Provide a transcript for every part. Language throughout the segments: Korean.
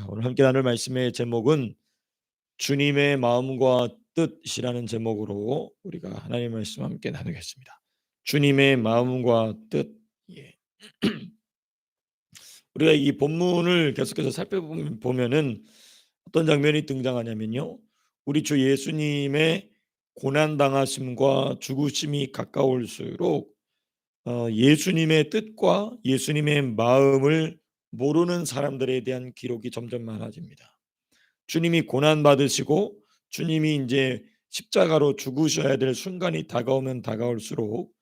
오늘 함께 나눌 말씀의 제목은 주님의 마음과 뜻이라는 제목으로 우리가 하나님의 말씀 함께 나누겠습니다. 주님의 마음과 뜻. 예. 우리가 이 본문을 계속해서 살펴보면은 어떤 장면이 등장하냐면요. 우리 주 예수님의 고난 당하심과 죽으심이 가까울수록 예수님의 뜻과 예수님의 마음을 모르는 사람들에 대한 기록이 점점 많아집니다. 주님이 고난 받으시고 주님이 이제 십자가로 죽으셔야 될 순간이 다가오면 다가올수록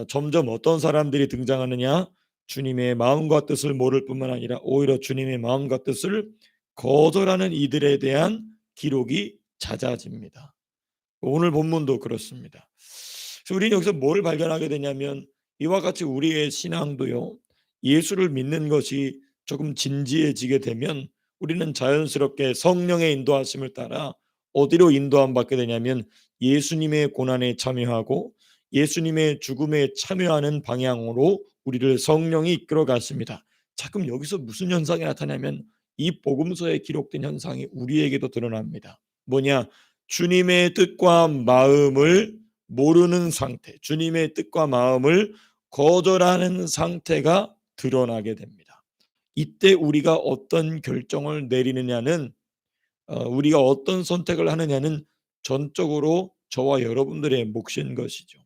점점 어떤 사람들이 등장하느냐? 주님의 마음과 뜻을 모를 뿐만 아니라 오히려 주님의 마음과 뜻을 거절하는 이들에 대한 기록이 잦아집니다. 오늘 본문도 그렇습니다. 그래서 우리는 여기서 뭘 발견하게 되냐면 이와 같이 우리의 신앙도요. 예수를 믿는 것이 조금 진지해지게 되면 우리는 자연스럽게 성령의 인도하심을 따라 어디로 인도함 받게 되냐면 예수님의 고난에 참여하고 예수님의 죽음에 참여하는 방향으로 우리를 성령이 이끌어 가십니다. 자, 그럼 여기서 무슨 현상이 나타나면 이 복음서에 기록된 현상이 우리에게도 드러납니다. 뭐냐? 주님의 뜻과 마음을 모르는 상태, 주님의 뜻과 마음을 거절하는 상태가 드러나게 됩니다. 이때 우리가 어떤 결정을 내리느냐는 우리가 어떤 선택을 하느냐는 전적으로 저와 여러분들의 몫인 것이죠.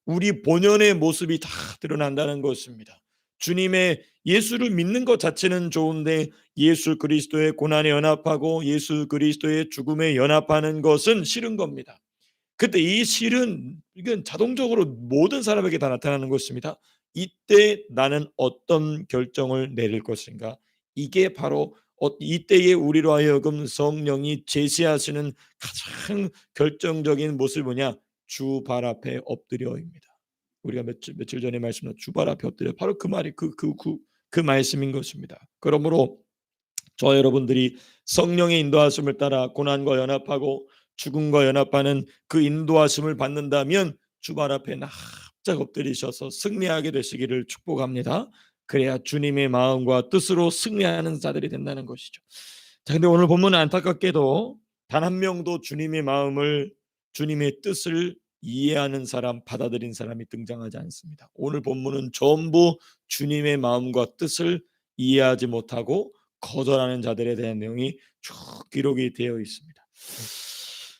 우리 본연의 모습이 다 드러난다는 것입니다. 주님의 예수를 믿는 것 자체는 좋은데 예수 그리스도의 고난에 연합하고 예수 그리스도의 죽음에 연합하는 것은 싫은 겁니다. 그때 이 실은 이건 자동적으로 모든 사람에게 다 나타나는 것입니다. 이때 나는 어떤 결정을 내릴 것인가? 이게 바로 이때에 우리로 하여금 성령이 제시하시는 가장 결정적인 모습이 뭐냐? 주 발 앞에 엎드려입니다. 우리가 며칠 전에 말씀드린 주 발 앞에 엎드려 바로 그 말이 그 말씀인 것입니다. 그러므로 저 여러분들이 성령의 인도하심을 따라 고난과 연합하고 죽음과 연합하는 그 인도하심을 받는다면 주발 앞에 납작 엎드리셔서 승리하게 되시기를 축복합니다. 그래야 주님의 마음과 뜻으로 승리하는 자들이 된다는 것이죠. 자, 근데 오늘 본문은 안타깝게도 단 한 명도 주님의 마음을 주님의 뜻을 이해하는 사람, 받아들인 사람이 등장하지 않습니다. 오늘 본문은 전부 주님의 마음과 뜻을 이해하지 못하고 거절하는 자들에 대한 내용이 쭉 기록이 되어 있습니다.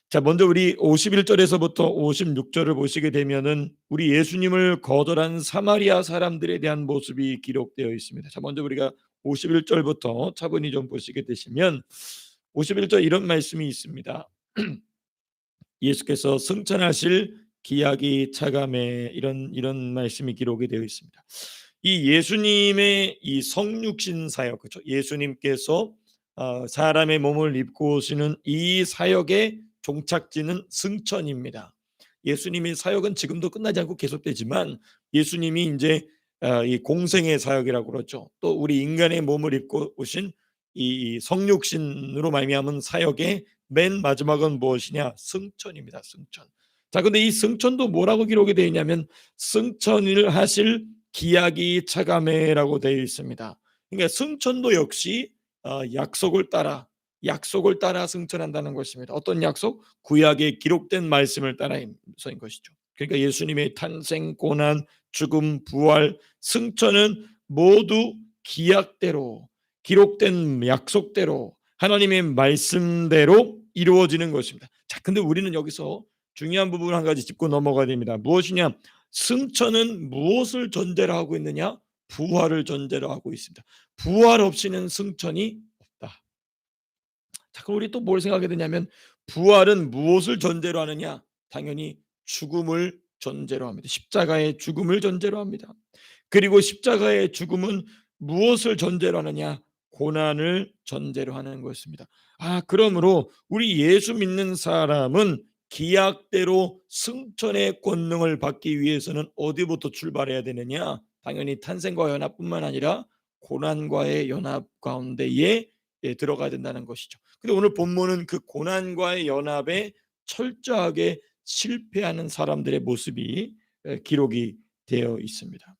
자, 먼저 우리 51절에서부터 56절을 보시게 되면은 우리 예수님을 거절한 사마리아 사람들에 대한 모습이 기록되어 있습니다. 자, 먼저 우리가 51절부터 차분히 좀 보시게 되시면 51절 이런 말씀이 있습니다. 예수께서 승천하실 기약이 차감해 이런 말씀이 기록이 되어 있습니다. 이 예수님의 이 성육신 사역, 그렇죠? 예수님께서 사람의 몸을 입고 오시는 이 사역의 종착지는 승천입니다. 예수님의 사역은 지금도 끝나지 않고 계속되지만 예수님이 이제 이 공생의 사역이라고 그러죠. 또 우리 인간의 몸을 입고 오신 이 성육신으로 말미암은 사역의 맨 마지막은 무엇이냐? 승천입니다. 승천. 자, 근데 이 승천도 뭐라고 기록이 되어 있냐면 승천을 하실 기약이 차감해라고 되어 있습니다. 그러니까 승천도 역시 약속을 따라 승천한다는 것입니다. 어떤 약속? 구약에 기록된 말씀을 따라서인 것이죠. 그러니까 예수님의 탄생, 고난, 죽음, 부활, 승천은 모두 기약대로 기록된 약속대로 하나님의 말씀대로 이루어지는 것입니다. 자, 근데 우리는 여기서 중요한 부분 한 가지 짚고 넘어가야 됩니다. 무엇이냐? 승천은 무엇을 전제로 하고 있느냐? 부활을 전제로 하고 있습니다. 부활 없이는 승천이 없다. 자, 그럼 우리 또 뭘 생각하게 되냐면 부활은 무엇을 전제로 하느냐? 당연히 죽음을 전제로 합니다. 십자가의 죽음을 전제로 합니다. 그리고 십자가의 죽음은 무엇을 전제로 하느냐? 고난을 전제로 하는 것입니다. 그러므로 우리 예수 믿는 사람은 기약대로 승천의 권능을 받기 위해서는 어디부터 출발해야 되느냐? 당연히 탄생과 연합뿐만 아니라 고난과의 연합 가운데에 들어가야 된다는 것이죠. 근데 오늘 본문은 그 고난과의 연합에 철저하게 실패하는 사람들의 모습이 기록이 되어 있습니다.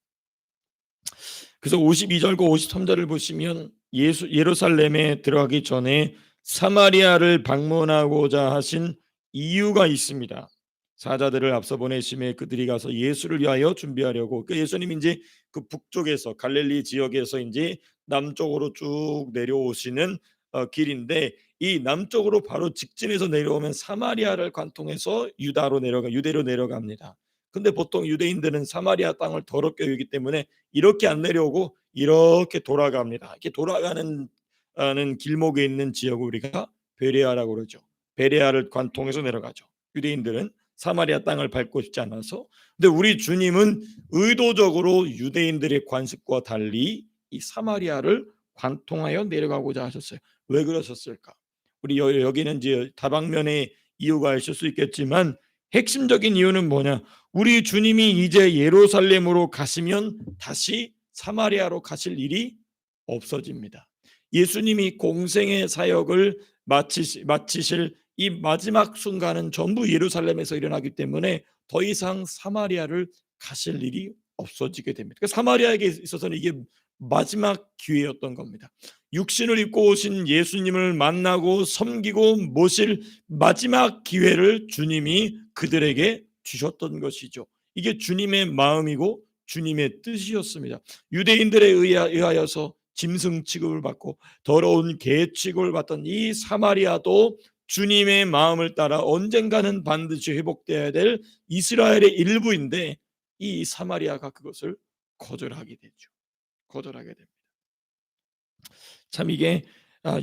그래서 52절과 53절을 보시면 예루살렘에 들어가기 전에 사마리아를 방문하고자 하신 이유가 있습니다. 사자들을 앞서 보내심에 그들이 가서 예수를 위하여 준비하려고, 예수님이 이제 그 북쪽에서 갈릴리 지역에서 이제 남쪽으로 쭉 내려오시는 길인데, 이 남쪽으로 바로 직진해서 내려오면 사마리아를 관통해서 유대로 내려갑니다. 근데 보통 유대인들은 사마리아 땅을 더럽게 여기기 때문에 이렇게 안 내려오고 이렇게 돌아갑니다. 이렇게 돌아가는 길목에 있는 지역을 우리가 베레아라고 그러죠. 베레아를 관통해서 내려가죠. 유대인들은 사마리아 땅을 밟고 싶지 않아서. 근데 우리 주님은 의도적으로 유대인들의 관습과 달리 이 사마리아를 관통하여 내려가고자 하셨어요. 왜 그러셨을까? 우리 여기는 이제 다방면의 이유가 있을 수 있겠지만, 핵심적인 이유는 뭐냐? 우리 주님이 이제 예루살렘으로 가시면 다시 사마리아로 가실 일이 없어집니다. 예수님이 공생의 사역을 마치실 이 마지막 순간은 전부 예루살렘에서 일어나기 때문에 더 이상 사마리아를 가실 일이 없어지게 됩니다. 그러니까 사마리아에게 있어서는 이게 마지막 기회였던 겁니다. 육신을 입고 오신 예수님을 만나고 섬기고 모실 마지막 기회를 주님이 그들에게 주셨던 것이죠. 이게 주님의 마음이고 주님의 뜻이었습니다. 유대인들에 의하여서 짐승 취급을 받고 더러운 개 취급을 받던 이 사마리아도 주님의 마음을 따라 언젠가는 반드시 회복되어야 될 이스라엘의 일부인데, 이 사마리아가 그것을 거절하게 되죠. 거절하게 됩니다. 참 이게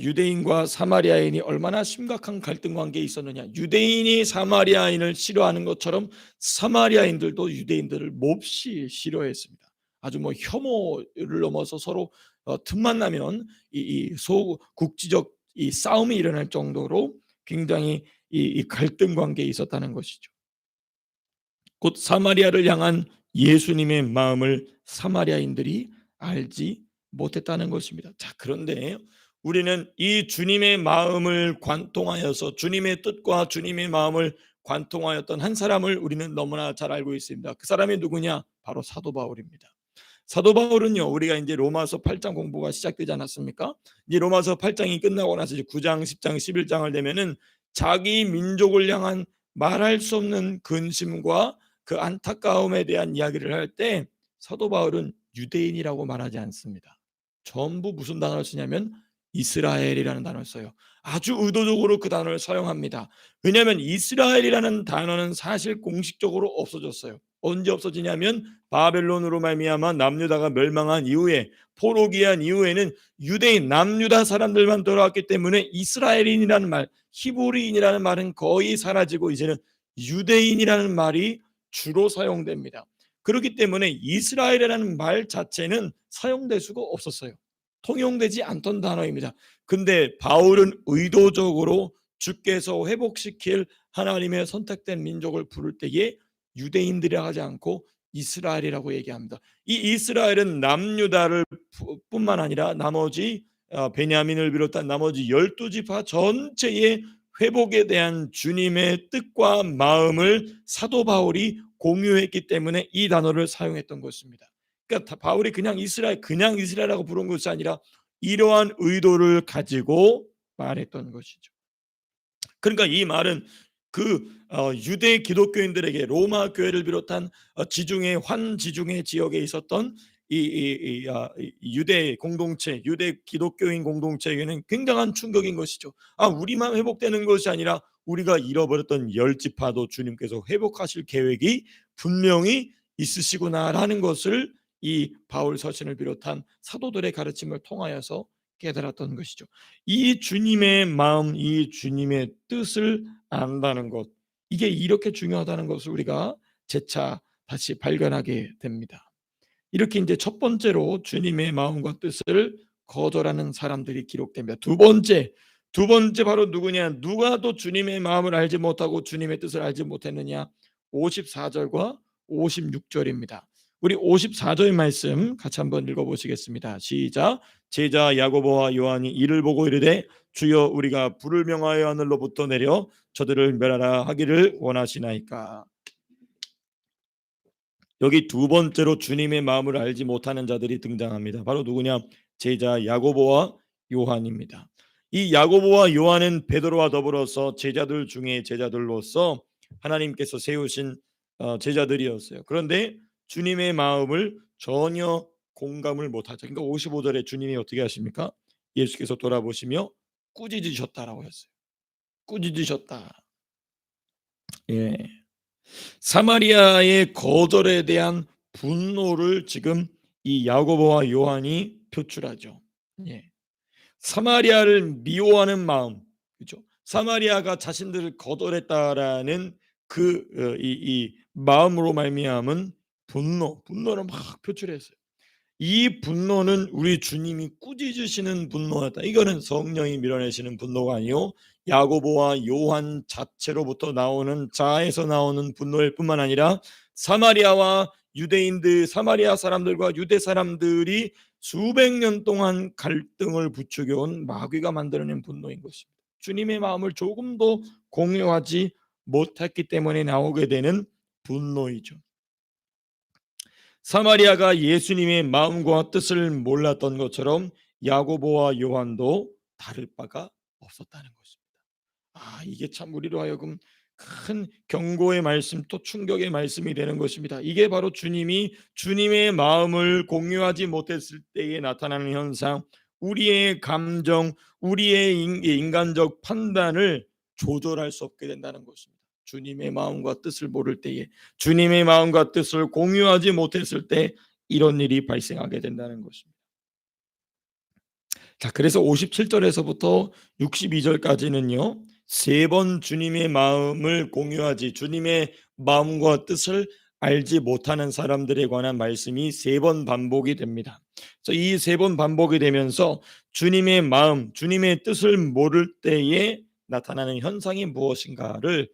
유대인과 사마리아인이 얼마나 심각한 갈등 관계에 있었느냐. 유대인이 사마리아인을 싫어하는 것처럼 사마리아인들도 유대인들을 몹시 싫어했습니다. 아주 뭐 혐오를 넘어서 서로 틈만 나면 이 소국지적 이 싸움이 일어날 정도로 굉장히 이 갈등 관계에 있었다는 것이죠. 곧 사마리아를 향한 예수님의 마음을 사마리아인들이 알지 못했다는 것입니다. 자, 그런데 우리는 이 주님의 마음을 관통하여서 주님의 뜻과 주님의 마음을 관통하였던 한 사람을 우리는 너무나 잘 알고 있습니다. 그 사람이 누구냐? 바로 사도 바울입니다. 사도 바울은요, 우리가 이제 로마서 8장 공부가 시작되지 않았습니까? 이제 로마서 8장이 끝나고 나서 이제 9장, 10장, 11장을 되면은 자기 민족을 향한 말할 수 없는 근심과 그 안타까움에 대한 이야기를 할 때 사도 바울은 유대인이라고 말하지 않습니다. 전부 무슨 단어를 쓰냐면 이스라엘이라는 단어를 써요. 아주 의도적으로 그 단어를 사용합니다. 왜냐하면 이스라엘이라는 단어는 사실 공식적으로 없어졌어요. 언제 없어지냐면 바벨론으로 말미암아 남유다가 멸망한 이후에, 포로기한 이후에는 유대인 남유다 사람들만 돌아왔기 때문에 이스라엘인이라는 말, 히브리인이라는 말은 거의 사라지고 이제는 유대인이라는 말이 주로 사용됩니다. 그렇기 때문에 이스라엘이라는 말 자체는 사용될 수가 없었어요. 통용되지 않던 단어입니다. 근데 바울은 의도적으로 주께서 회복시킬 하나님의 선택된 민족을 부를 때에 유대인들이라 하지 않고 이스라엘이라고 얘기합니다. 이 이스라엘은 남유다를 뿐만 아니라 나머지 베냐민을 비롯한 나머지 12지파 전체의 회복에 대한 주님의 뜻과 마음을 사도 바울이 공유했기 때문에 이 단어를 사용했던 것입니다. 그러니까 바울이 그냥 이스라엘이라고 부른 것이 아니라 이러한 의도를 가지고 말했던 것이죠. 그러니까 이 말은 그 유대 기독교인들에게 로마 교회를 비롯한 지중해 환지중해 지역에 있었던 이 유대 공동체, 유대 기독교인 공동체에게는 굉장한 충격인 것이죠. 우리만 회복되는 것이 아니라 우리가 잃어버렸던 열 지파도 주님께서 회복하실 계획이 분명히 있으시구나라는 것을 이 바울 서신을 비롯한 사도들의 가르침을 통하여서 깨달았던 것이죠. 이 주님의 마음, 이 주님의 뜻을 안다는 것, 이게 이렇게 중요하다는 것을 우리가 재차 다시 발견하게 됩니다. 이렇게 이제 첫 번째로 주님의 마음과 뜻을 거절하는 사람들이 기록됩니다. 두 번째 바로 누구냐? 누가 또 주님의 마음을 알지 못하고 주님의 뜻을 알지 못했느냐? 54절과 56절입니다. 우리 54절 말씀 같이 한번 읽어보시겠습니다. 시작. 제자 야고보와 요한이 이를 보고 이르되 주여 우리가 불을 명하여 하늘로부터 내려 저들을 멸하라 하기를 원하시나이까. 여기 두 번째로 주님의 마음을 알지 못하는 자들이 등장합니다. 바로 누구냐? 제자 야고보와 요한입니다. 이 야고보와 요한은 베드로와 더불어서 제자들 중에 제자들로서 하나님께서 세우신 제자들이었어요. 그런데 주님의 마음을 전혀 공감을 못하죠. 그러니까 55절에 주님이 어떻게 하십니까? 예수께서 돌아보시며 꾸짖으셨다라고 했어요. 꾸짖으셨다. 예. 사마리아의 거절에 대한 분노를 지금 이 야고보와 요한이 표출하죠. 예. 사마리아를 미워하는 마음, 그렇죠? 사마리아가 자신들을 거절했다라는 이 마음으로 말미암은 분노를 막 표출했어요. 이 분노는 우리 주님이 꾸짖으시는 분노였다. 이거는 성령이 밀어내시는 분노가 아니요 야고보와 요한 자체로부터 나오는 자에서 나오는 분노일 뿐만 아니라 사마리아와 유대인들, 사마리아 사람들과 유대 사람들이 수백 년 동안 갈등을 부추겨 온 마귀가 만들어낸 분노인 것입니다. 주님의 마음을 조금도 공유하지 못했기 때문에 나오게 되는 분노이죠. 사마리아가 예수님의 마음과 뜻을 몰랐던 것처럼 야고보와 요한도 다를 바가 없었다는 것입니다. 이게 참 우리로 하여금 큰 경고의 말씀 또 충격의 말씀이 되는 것입니다. 이게 바로 주님이 주님의 마음을 공유하지 못했을 때에 나타나는 현상, 우리의 감정, 우리의 인간적 판단을 조절할 수 없게 된다는 것입니다. 주님의 마음과 뜻을 모를 때에, 주님의 마음과 뜻을 공유하지 못했을 때 이런 일이 발생하게 된다는 것입니다. 자, 그래서 57절에서부터 62절까지는요. 세 번 주님의 마음을 공유하지, 주님의 마음과 뜻을 알지 못하는 사람들에 관한 말씀이 세 번 반복이 됩니다. 그래서 이 세 번 반복이 되면서 주님의 마음, 주님의 뜻을 모를 때에 나타나는 현상이 무엇인가를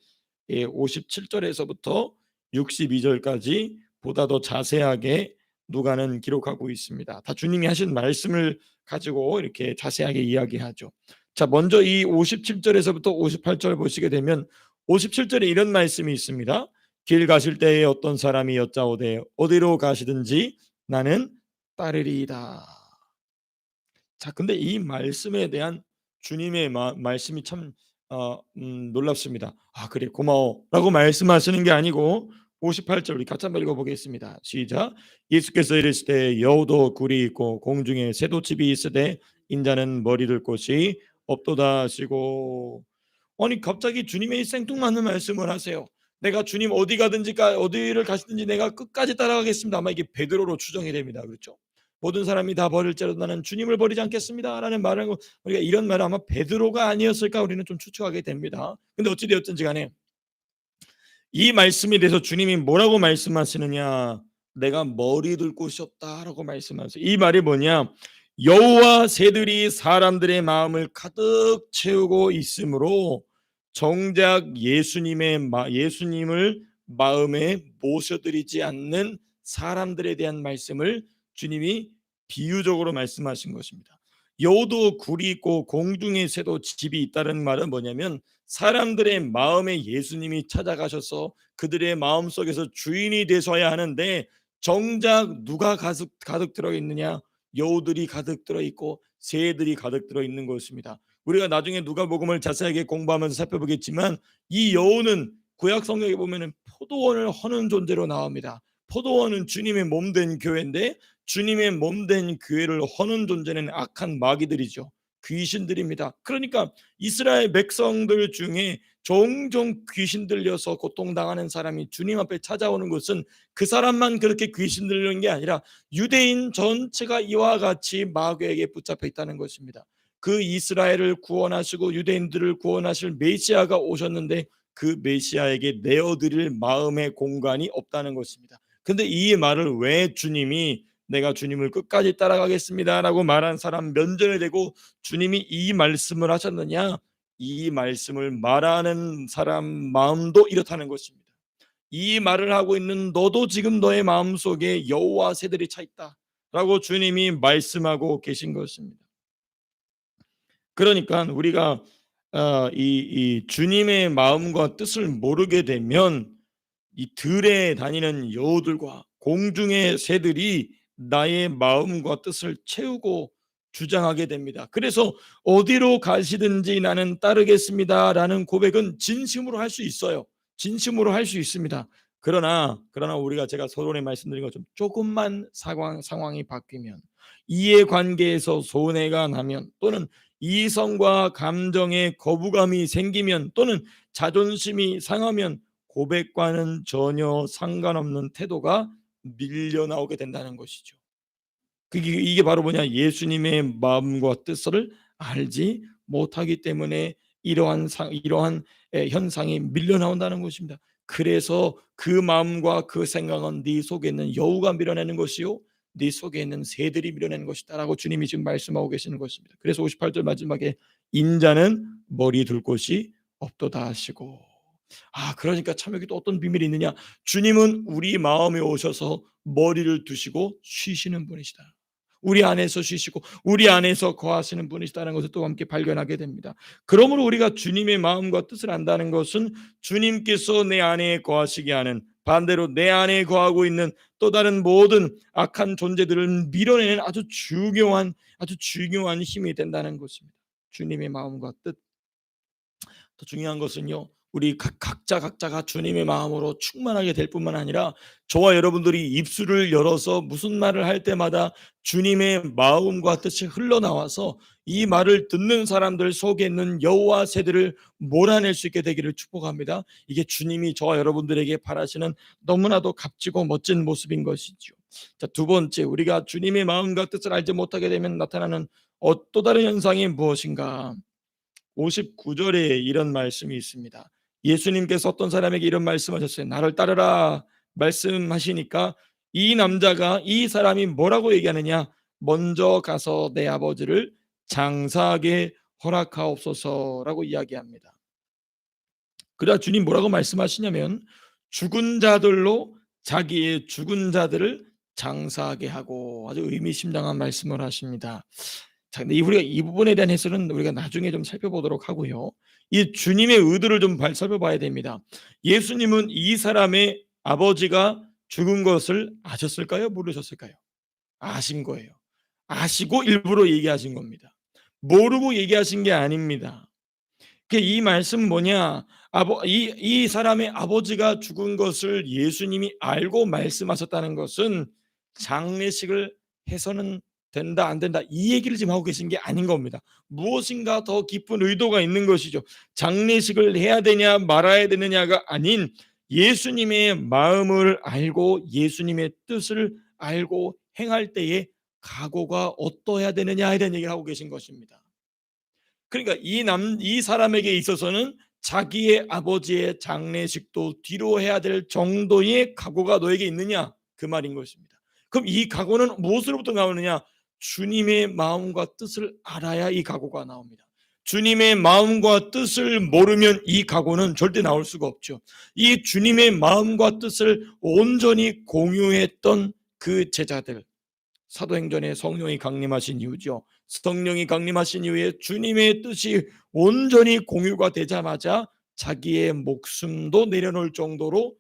57절에서부터 62절까지 보다 더 자세하게 누가는 기록하고 있습니다. 다 주님이 하신 말씀을 가지고 이렇게 자세하게 이야기하죠. 자, 먼저 이 57절에서부터 58절 보시게 되면 57절에 이런 말씀이 있습니다. 길 가실 때에 어떤 사람이 여짜오되 어디로 가시든지 나는 따르리이다. 자, 근데 이 말씀에 대한 주님의 말씀이 참 놀랍습니다. 그래 고마워라고 말씀하시는 게 아니고 58절 우리 같이 한번 읽어보겠습니다. 시작. 예수께서 이르시되 여우도 굴이 있고 공중에 새도 집이 있으되 인자는 머리 둘 곳이 없도다 하시고, 아니 갑자기 주님의 생뚱맞는 말씀을 하세요. 내가 주님 어디 가든지 어디를 가시든지 내가 끝까지 따라가겠습니다. 아마 이게 베드로로 추정이 됩니다. 그렇죠? 모든 사람이 다 버릴지라도 나는 주님을 버리지 않겠습니다라는 말을, 우리가 이런 말을 아마 베드로가 아니었을까 우리는 좀 추측하게 됩니다. 근데 어찌 되었든지 간에 이 말씀에 대해서 주님이 뭐라고 말씀하시느냐, 내가 머리 둘 곳이 없다라고 말씀하세요. 이 말이 뭐냐, 여호와 새들이 사람들의 마음을 가득 채우고 있으므로 정작 예수님을 마음에 모셔드리지 않는 사람들에 대한 말씀을 주님이 비유적으로 말씀하신 것입니다. 여우도 굴이 있고 공중의 새도 집이 있다는 말은 뭐냐면 사람들의 마음에 예수님이 찾아가셔서 그들의 마음속에서 주인이 되셔야 하는데 정작 누가 가득 들어있느냐, 여우들이 가득 들어있고 새들이 가득 들어있는 것입니다. 우리가 나중에 누가복음을 자세하게 공부하면서 살펴보겠지만 이 여우는 구약 성경에 보면 포도원을 허는 존재로 나옵니다. 포도원은 주님의 몸된 교회인데 주님의 몸된 교회를 허는 존재는 악한 마귀들이죠. 귀신들입니다. 그러니까 이스라엘 백성들 중에 종종 귀신 들려서 고통당하는 사람이 주님 앞에 찾아오는 것은 그 사람만 그렇게 귀신 들리는 게 아니라 유대인 전체가 이와 같이 마귀에게 붙잡혀 있다는 것입니다. 그 이스라엘을 구원하시고 유대인들을 구원하실 메시아가 오셨는데 그 메시아에게 내어드릴 마음의 공간이 없다는 것입니다. 근데 이 말을 왜 주님이 내가 주님을 끝까지 따라가겠습니다라고 말한 사람 면전에 대고 주님이 이 말씀을 하셨느냐, 이 말씀을 말하는 사람 마음도 이렇다는 것입니다. 이 말을 하고 있는 너도 지금 너의 마음속에 여호와 새들이 차 있다라고 주님이 말씀하고 계신 것입니다. 그러니까 우리가 이 주님의 마음과 뜻을 모르게 되면 이 들에 다니는 여우들과 공중의 새들이 나의 마음과 뜻을 채우고 주장하게 됩니다. 그래서 어디로 가시든지 나는 따르겠습니다라는 고백은 진심으로 할 수 있어요. 진심으로 할 수 있습니다. 그러나 우리가 제가 서론에 말씀드린 것처럼 조금만 상황이 바뀌면, 이해관계에서 손해가 나면, 또는 이성과 감정에 거부감이 생기면, 또는 자존심이 상하면 고백과는 전혀 상관없는 태도가 밀려 나오게 된다는 것이죠. 이게 바로 뭐냐, 예수님의 마음과 뜻을 알지 못하기 때문에 이러한 현상이 밀려 나온다는 것입니다. 그래서 그 마음과 그 생각은 네 속에 있는 여우가 밀어내는 것이요 네 속에 있는 새들이 밀어내는 것이다라고 주님이 지금 말씀하고 계시는 것입니다. 그래서 58절 마지막에 인자는 머리 둘 곳이 없도다 하시고, 그러니까 참 여기 또 어떤 비밀이 있느냐, 주님은 우리 마음에 오셔서 머리를 두시고 쉬시는 분이시다. 우리 안에서 쉬시고 우리 안에서 거하시는 분이시다는 것을 또 함께 발견하게 됩니다. 그러므로 우리가 주님의 마음과 뜻을 안다는 것은 주님께서 내 안에 거하시게 하는, 반대로 내 안에 거하고 있는 또 다른 모든 악한 존재들을 밀어내는 아주 중요한 힘이 된다는 것입니다. 주님의 마음과 뜻. 더 중요한 것은요, 우리 각자가 주님의 마음으로 충만하게 될 뿐만 아니라 저와 여러분들이 입술을 열어서 무슨 말을 할 때마다 주님의 마음과 뜻이 흘러나와서 이 말을 듣는 사람들 속에 있는 여호와 새들을 몰아낼 수 있게 되기를 축복합니다. 이게 주님이 저와 여러분들에게 바라시는 너무나도 값지고 멋진 모습인 것이죠. 자, 두 번째, 우리가 주님의 마음과 뜻을 알지 못하게 되면 나타나는 또 다른 현상이 무엇인가? 59절에 이런 말씀이 있습니다. 예수님께서 어떤 사람에게 이런 말씀하셨어요. 나를 따르라 말씀하시니까 이 사람이 뭐라고 얘기하느냐, 먼저 가서 내 아버지를 장사하게 허락하옵소서라고 이야기합니다. 그러자 주님 뭐라고 말씀하시냐면, 죽은 자들로 자기의 죽은 자들을 장사하게 하고, 아주 의미심장한 말씀을 하십니다. 자, 근데 우리가 이 부분에 대한 해설은 우리가 나중에 좀 살펴보도록 하고요. 이 주님의 의도를 좀 살펴봐야 됩니다. 예수님은 이 사람의 아버지가 죽은 것을 아셨을까요? 모르셨을까요? 아신 거예요. 아시고 일부러 얘기하신 겁니다. 모르고 얘기하신 게 아닙니다. 이 말씀은 뭐냐? 이 사람의 아버지가 죽은 것을 예수님이 알고 말씀하셨다는 것은 장례식을 해서는 된다 안 된다 이 얘기를 지금 하고 계신 게 아닌 겁니다. 무엇인가 더 깊은 의도가 있는 것이죠. 장례식을 해야 되냐 말아야 되느냐가 아닌, 예수님의 마음을 알고 예수님의 뜻을 알고 행할 때에 각오가 어떠해야 되느냐에 대한 얘기를 하고 계신 것입니다. 그러니까 이 사람에게 있어서는 자기의 아버지의 장례식도 뒤로 해야 될 정도의 각오가 너에게 있느냐, 그 말인 것입니다. 그럼 이 각오는 무엇으로부터 나오느냐? 주님의 마음과 뜻을 알아야 이 각오가 나옵니다. 주님의 마음과 뜻을 모르면 이 각오는 절대 나올 수가 없죠. 이 주님의 마음과 뜻을 온전히 공유했던 그 제자들, 사도행전에 성령이 강림하신 이후죠. 성령이 강림하신 이후에 주님의 뜻이 온전히 공유가 되자마자 자기의 목숨도 내려놓을 정도로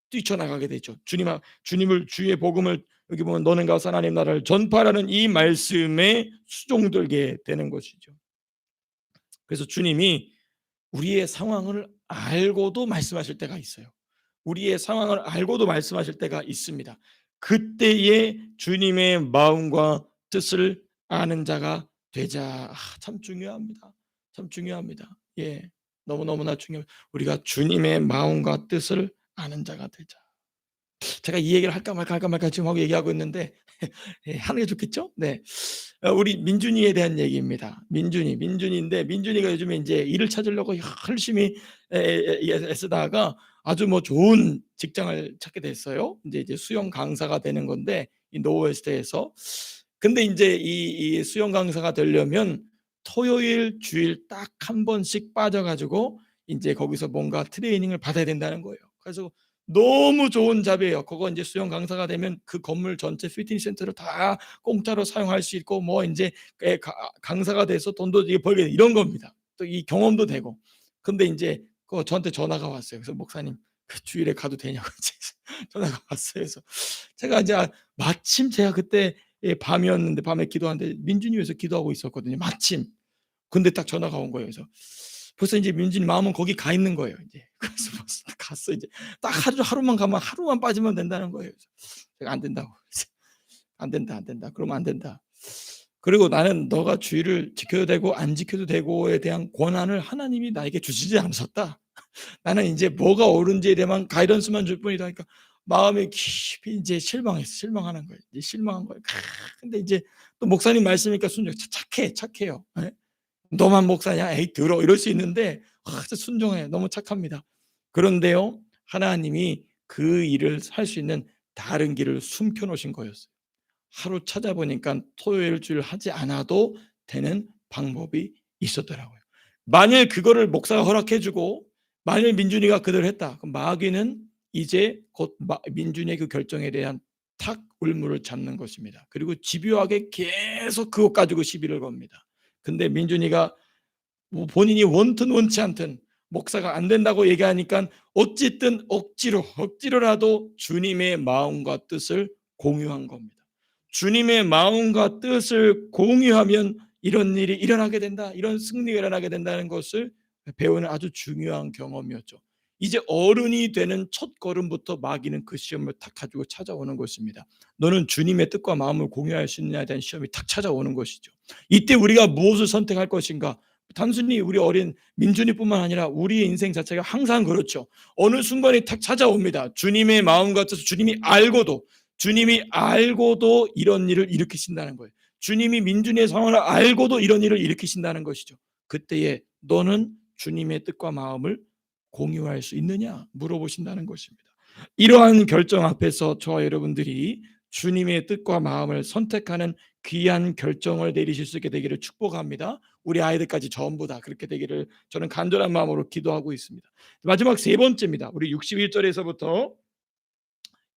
뛰쳐나가게 되죠. 주님을, 주의 복음을, 여기 보면 너는 가서 하나님 나라를 전파라는 이 말씀에 수종들게 되는 것이죠. 그래서 주님이 우리의 상황을 알고도 말씀하실 때가 있어요. 우리의 상황을 알고도 말씀하실 때가 있습니다. 그때에 주님의 마음과 뜻을 아는 자가 되자. 참 중요합니다. 참 중요합니다. 예, 너무너무나 중요해요. 우리가 주님의 마음과 뜻을 아는 자가 되자. 제가 이 얘기를 할까 말까 지금 하고 얘기하고 있는데 예, 하는 게 좋겠죠? 네. 우리 민준이에 대한 얘기입니다. 민준이인데, 민준이가 요즘에 이제 일을 찾으려고 열심히 애쓰다가 아주 좋은 직장을 찾게 됐어요. 이제 수영 강사가 되는 건데, 이 노웨스트에서. 근데 이제 이 수영 강사가 되려면 토요일 주일 딱 한 번씩 빠져가지고 이제 거기서 뭔가 트레이닝을 받아야 된다는 거예요. 그래서 너무 좋은 잡이에요. 그거 이제 수영 강사가 되면 그 건물 전체 피트니스 센터를 다 공짜로 사용할 수 있고, 이제 강사가 돼서 돈도 벌게 이런 겁니다. 또 이 경험도 되고. 근데 이제 저한테 전화가 왔어요. 그래서 목사님, 그 주일에 가도 되냐고 전화가 왔어요. 그래서 제가 이제 마침 제가 그때 예, 밤이었는데 밤에 기도하는데 민준이 위해서 기도하고 있었거든요, 마침. 근데 딱 전화가 온 거예요. 그래서 벌써 이제 민준이 마음은 거기 가 있는 거예요, 이제. 그래서 벌써 갔어 이제. 딱 하루만 가면 하루만 빠지면 된다는 거예요. 그래서 제가 안 된다고. 안 된다, 안 된다. 그러면 안 된다. 그리고 나는 너가 주의를 지켜도 되고 안 지켜도 되고에 대한 권한을 하나님이 나에게 주시지 않으셨다. 나는 이제 뭐가 옳은지에 대한 가이던스만 줄 뿐이다. 그러니까 마음이 깊이 이제 실망하는 거예요. 이제 실망한 거예요. 근데 이제 또 목사님 말씀이니까 순종. 착해요. 예? 너만 목사냐? 에이 들어 이럴 수 있는데 순종해. 너무 착합니다. 그런데요, 하나님이 그 일을 할 수 있는 다른 길을 숨겨 놓으신 거였어요. 하루 찾아보니까 토요일주일 하지 않아도 되는 방법이 있었더라고요. 만일 그거를 목사가 허락해 주고 만일 민준이가 그대로 했다. 그럼 마귀는 이제 곧 민준이의 그 결정에 대한 탁 울무를 잡는 것입니다. 그리고 집요하게 계속 그것 가지고 시비를 겁니다. 근데 민준이가 뭐 본인이 원튼 원치 않든 목사가 안 된다고 얘기하니까 어쨌든 억지로라도 주님의 마음과 뜻을 공유한 겁니다. 주님의 마음과 뜻을 공유하면 이런 일이 일어나게 된다, 이런 승리가 일어나게 된다는 것을 배우는 아주 중요한 경험이었죠. 이제 어른이 되는 첫 걸음부터 마귀는 그 시험을 탁 가지고 찾아오는 것입니다. 너는 주님의 뜻과 마음을 공유할 수 있느냐에 대한 시험이 탁 찾아오는 것이죠. 이때 우리가 무엇을 선택할 것인가? 단순히 우리 어린 민준이뿐만 아니라 우리의 인생 자체가 항상 그렇죠. 어느 순간에 탁 찾아옵니다. 주님의 마음 같아서 주님이 알고도 이런 일을 일으키신다는 거예요. 주님이 민준이의 상황을 알고도 이런 일을 일으키신다는 것이죠. 그때에 너는 주님의 뜻과 마음을 공유할 수 있느냐 물어보신다는 것입니다. 이러한 결정 앞에서 저와 여러분들이 주님의 뜻과 마음을 선택하는 귀한 결정을 내리실 수 있게 되기를 축복합니다. 우리 아이들까지 전부 다 그렇게 되기를 저는 간절한 마음으로 기도하고 있습니다. 마지막 세 번째입니다. 우리 61절에서부터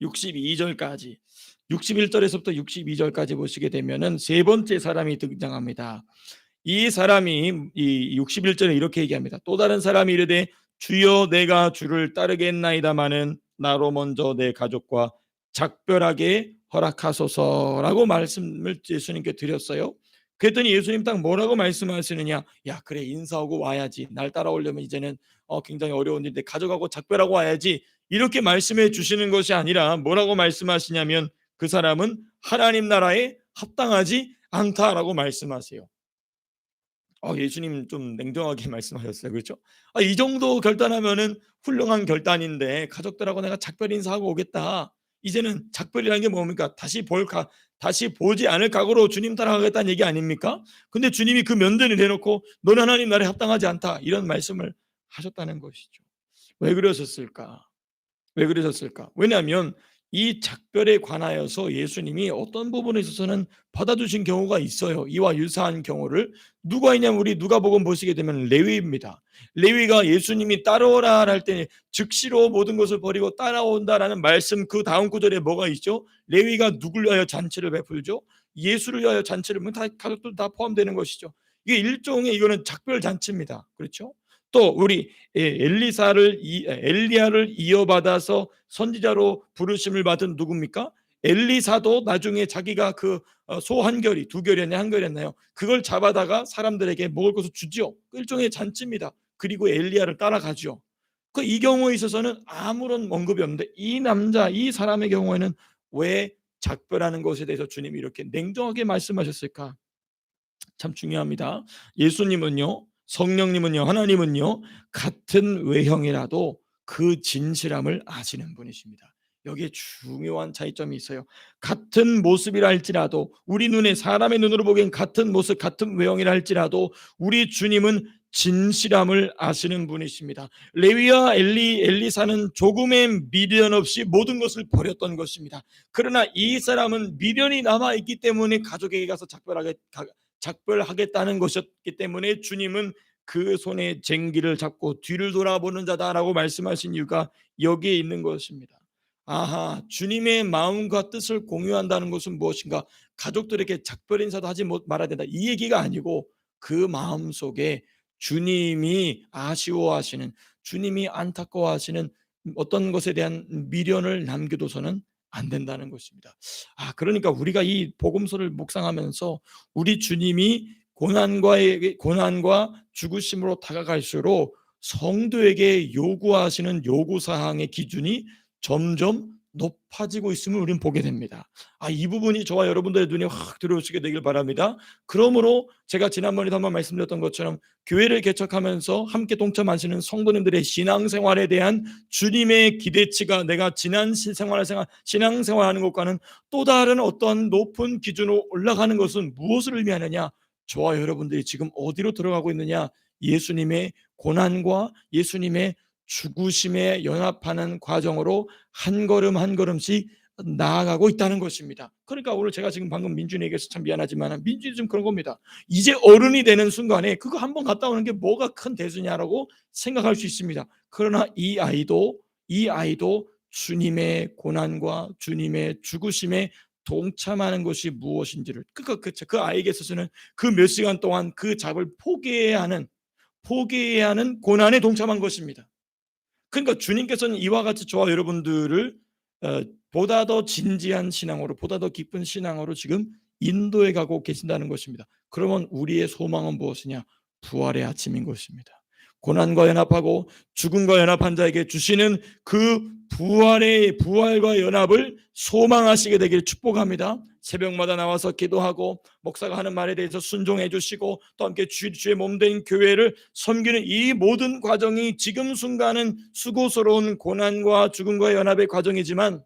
62절까지 61절에서부터 62절까지 보시게 되면은 세 번째 사람이 등장합니다. 이 사람이 이 61절에 이렇게 얘기합니다. 또 다른 사람이 이르되 주여 내가 주를 따르겠나이다마는 나로 먼저 내 가족과 작별하게 허락하소서라고 말씀을 예수님께 드렸어요. 그랬더니 예수님 딱 뭐라고 말씀하시느냐? 야 그래 인사하고 와야지. 날 따라오려면 이제는 굉장히 어려운 일인데 가족하고 작별하고 와야지. 이렇게 말씀해 주시는 것이 아니라 뭐라고 말씀하시냐면 그 사람은 하나님 나라에 합당하지 않다라고 말씀하세요. 예수님 좀 냉정하게 말씀하셨어요. 그렇죠? 이 정도 결단하면은 훌륭한 결단인데 가족들하고 내가 작별 인사하고 오겠다. 이제는 작별이라는 게 뭡니까? 다시 보지 않을 각오로 주님 따라가겠다는 얘기 아닙니까? 근데 주님이 그 면전에 내놓고 너는 하나님 나라에 합당하지 않다. 이런 말씀을 하셨다는 것이죠. 왜 그러셨을까? 왜 그러셨을까? 왜냐하면 이 작별에 관하여서 예수님이 어떤 부분에 있어서는 받아주신 경우가 있어요. 이와 유사한 경우를 누가 있냐면 우리 누가복음 보시게 되면 레위입니다. 레위가 예수님이 따라오라 할 때 즉시로 모든 것을 버리고 따라온다라는 말씀 그 다음 구절에 뭐가 있죠? 레위가 누굴 위하여 잔치를 베풀죠? 예수를 위하여 잔치를 다 가족들 다 포함되는 것이죠. 이게 일종의 이거는 작별 잔치입니다. 그렇죠? 또 우리 엘리야를 이어받아서 선지자로 부르심을 받은 누굽니까? 엘리사도 나중에 자기가 소 한 결이 두 결이었나요? 한 결이었나요? 그걸 잡아다가 사람들에게 먹을 것을 주지요. 일종의 잔치입니다. 그리고 엘리야를 따라가죠. 이 경우에 있어서는 아무런 언급이 없는데 이 사람의 경우에는 왜 작별하는 것에 대해서 주님이 이렇게 냉정하게 말씀하셨을까? 참 중요합니다. 예수님은요, 성령님은요, 하나님은요, 같은 외형이라도 그 진실함을 아시는 분이십니다. 여기에 중요한 차이점이 있어요. 같은 모습이라 할지라도 우리 눈에 사람의 눈으로 보기엔 같은 모습, 같은 외형이라 할지라도 우리 주님은 진실함을 아시는 분이십니다. 레위와 엘리사는 조금의 미련 없이 모든 것을 버렸던 것입니다. 그러나 이 사람은 미련이 남아 있기 때문에 가족에게 가서 작별하겠다는 것이었기 때문에 주님은 그 손에 쟁기를 잡고 뒤를 돌아보는 자다라고 말씀하신 이유가 여기에 있는 것입니다. 아하, 주님의 마음과 뜻을 공유한다는 것은 무엇인가? 가족들에게 작별 인사도 하지 말아야 된다. 이 얘기가 아니고 그 마음 속에 주님이 아쉬워하시는, 주님이 안타까워하시는 어떤 것에 대한 미련을 남겨둬서는 안 된다는 것입니다. 그러니까 우리가 이 복음서를 묵상하면서 우리 주님이 고난과 죽으심으로 다가갈수록 성도에게 요구하시는 요구 사항의 기준이 점점 높아지고 있음을 우리는 보게 됩니다. 이 부분이 저와 여러분들의 눈에 확 들어오시게 되길 바랍니다. 그러므로 제가 지난번에도 한번 말씀드렸던 것처럼 교회를 개척하면서 함께 동참하시는 성도님들의 신앙생활에 대한 주님의 기대치가 내가 지난 신앙생활하는 것과는 또 다른 어떤 높은 기준으로 올라가는 것은 무엇을 의미하느냐? 저와 여러분들이 지금 어디로 들어가고 있느냐? 예수님의 고난과 예수님의 죽으심에 연합하는 과정으로 한 걸음 한 걸음씩 나아가고 있다는 것입니다. 그러니까 오늘 제가 지금 방금 민준이 얘기해서 참 미안하지만 민준이 좀 그런 겁니다. 이제 어른이 되는 순간에 그거 한번 갔다 오는 게 뭐가 큰 대수냐라고 생각할 수 있습니다. 그러나 이 아이도 주님의 고난과 주님의 죽으심에 동참하는 것이 무엇인지를 그 아이에게 있어서는 그 몇 시간 동안 그 잡을 포기해야 하는 고난에 동참한 것입니다. 그러니까 주님께서는 이와 같이 저와 여러분들을 보다 더 진지한 신앙으로, 보다 더 깊은 신앙으로 지금 인도해 가고 계신다는 것입니다. 그러면 우리의 소망은 무엇이냐? 부활의 아침인 것입니다. 고난과 연합하고 죽음과 연합한 자에게 주시는 그 부활과 연합을 소망하시게 되기를 축복합니다. 새벽마다 나와서 기도하고 목사가 하는 말에 대해서 순종해 주시고 또 함께 주의 몸된 교회를 섬기는 이 모든 과정이 지금 순간은 수고스러운 고난과 죽음과 연합의 과정이지만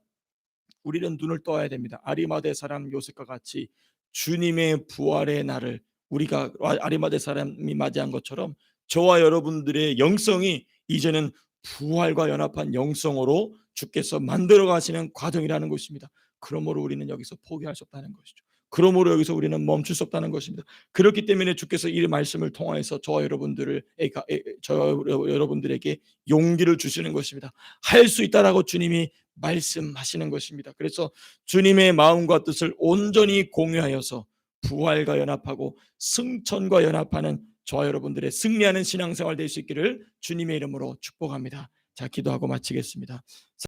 우리는 눈을 떠야 됩니다. 아리마대 사람 요셉과 같이 주님의 부활의 날을 우리가 아리마대 사람이 맞이한 것처럼 저와 여러분들의 영성이 이제는 부활과 연합한 영성으로 주께서 만들어 가시는 과정이라는 것입니다. 그러므로 우리는 여기서 포기할 수 없다는 것이죠. 그러므로 여기서 우리는 멈출 수 없다는 것입니다. 그렇기 때문에 주께서 이 말씀을 통해서 저와 여러분들에게 용기를 주시는 것입니다. 할 수 있다라고 주님이 말씀하시는 것입니다. 그래서 주님의 마음과 뜻을 온전히 공유하여서 부활과 연합하고 승천과 연합하는 저와 여러분들의 승리하는 신앙생활 될 수 있기를 주님의 이름으로 축복합니다. 자, 기도하고 마치겠습니다.